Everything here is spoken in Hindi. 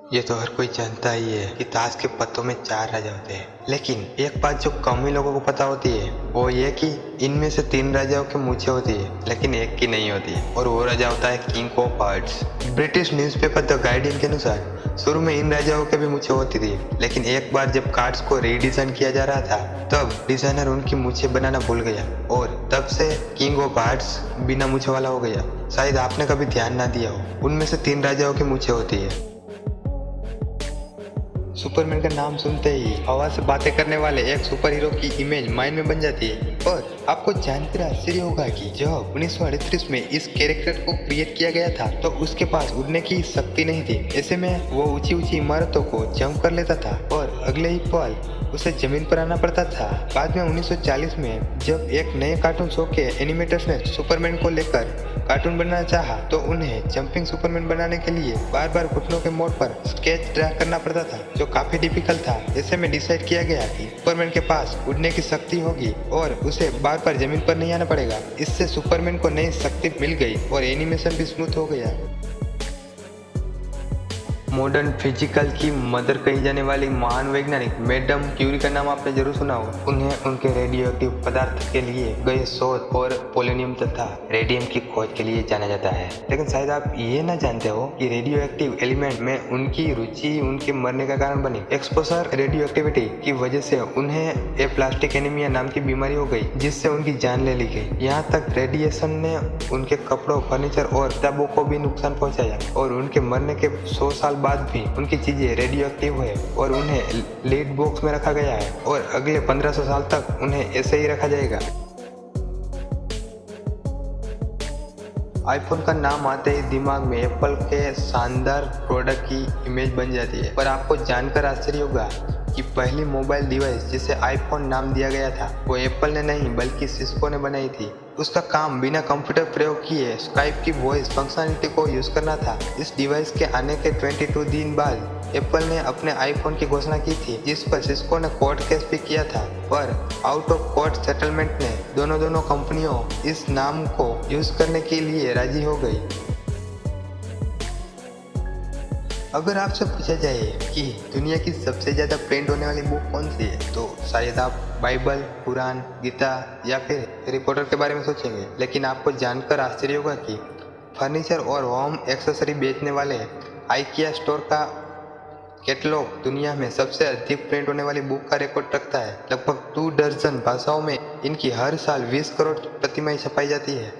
ये तो हर कोई जानता ही है कि ताश के पत्तों में 4 राजा होते हैं, लेकिन एक बात जो कम ही लोगों को पता होती है वो ये कि इनमें से 3 राजाओं की मूछें होती है, लेकिन एक की नहीं होती है, और वो राजा होता है king of hearts. British newspaper the guardian के अनुसार शुरू में इन राजाओं के भी मूछें होती थी, लेकिन एक बार जब कार्ड्स को रीडिजाइन किया जा रहा था तब डिजाइनर उनकी मूछें बनाना भूल गया और तब से किंग ऑफ हार्ट्स बिना मूछे वाला हो गया। शायद आपने कभी ध्यान ना दिया हो, उनमें से 3 राजाओं की मूछें होती है। सुपरमैन का नाम सुनते ही हवा से बातें करने वाले एक सुपर हीरो की इमेज माइंड में बन जाती है। और आपको जानकर आश्चर्य होगा कि जब 1938 में इस कैरेक्टर को क्रिएट किया गया था तो उसके पास उड़ने की शक्ति नहीं थी। ऐसे में वो ऊंची ऊंची इमारतों को जंप कर लेता था और अगले ही पल उसे जमीन पर आना पड़ता था। बाद में 1940 में जब एक नए कार्टून शो के एनिमेटर्स ने सुपरमैन को लेकर कार्टून बनाना चाहा तो उन्हें जंपिंग सुपरमैन बनाने के लिए बार बार घुटनों के मोड़ पर स्केच ड्रा करना पड़ता था, जो काफी डिफिकल्ट था। ऐसे में डिसाइड किया गया कि सुपरमैन के पास उड़ने की शक्ति होगी और उसे बार बार जमीन पर नहीं आना पड़ेगा। इससे सुपरमैन को नई शक्ति मिल गई और एनिमेशन भी स्मूथ हो गया। मॉडर्न फिजिकल की मदर कही जाने वाली महान वैज्ञानिक मैडम क्यूरी का नाम आपने जरूर सुना होगा। उन्हें उनके रेडियो एक्टिव पदार्थ के लिए गए शोध और पोलोनियम तथा रेडियम की खोज के लिए जाना जाता है। लेकिन शायद आप ये ना जानते हो कि रेडियो एक्टिव एलिमेंट में उनकी रुचि उनके मरने का कारण बनी। एक्सपोजर रेडियो एक्टिविटी की वजह से उन्हें एप्लास्टिक एनीमिया नाम की बीमारी हो गई, जिससे उनकी जान ले ली गई। यहाँ तक रेडिएशन ने उनके कपड़ों, फर्नीचर और किताबों को भी नुकसान पहुंचाया और उनके मरने के 100 साल बाद भी उनकी चीजें रेडियो एक्टिव है और उन्हें लीड बॉक्स में रखा गया है और अगले 1500 साल तक उन्हें ऐसे ही रखा जाएगा। आईफोन का नाम आते ही दिमाग में एप्पल के शानदार प्रोडक्ट की इमेज बन जाती है, पर आपको जानकर आश्चर्य होगा कि पहली मोबाइल डिवाइस जिसे आईफोन नाम दिया गया था वो एप्पल ने नहीं बल्कि सिस्को ने बनाई थी। उसका काम बिना कंप्यूटर प्रयोग किए स्काइप की वॉइस फंक्शनलिटी को यूज करना था। इस डिवाइस के आने के 22 दिन बाद एप्पल ने अपने आईफोन की घोषणा की थी, जिस पर सिस्को ने कोर्ट केस भी किया था, पर आउट ऑफ कोर्ट सेटलमेंट ने दोनों कंपनियों इस नाम को यूज करने के लिए राजी हो गई। अगर आपसे पूछा जाए कि दुनिया की सबसे ज़्यादा प्रिंट होने वाली बुक कौन सी है, तो शायद आप बाइबल, कुरान, गीता या फिर हैरी पॉटर के बारे में सोचेंगे। लेकिन आपको जानकर आश्चर्य होगा कि फर्नीचर और होम एक्सेसरी बेचने वाले आइकिया स्टोर का कैटलॉग दुनिया में सबसे अधिक प्रिंट होने वाली बुक का रिकॉर्ड रखता है। लगभग 2 दर्जन भाषाओं में इनकी हर साल 20 करोड़ प्रतिमाएं छपाई जाती है।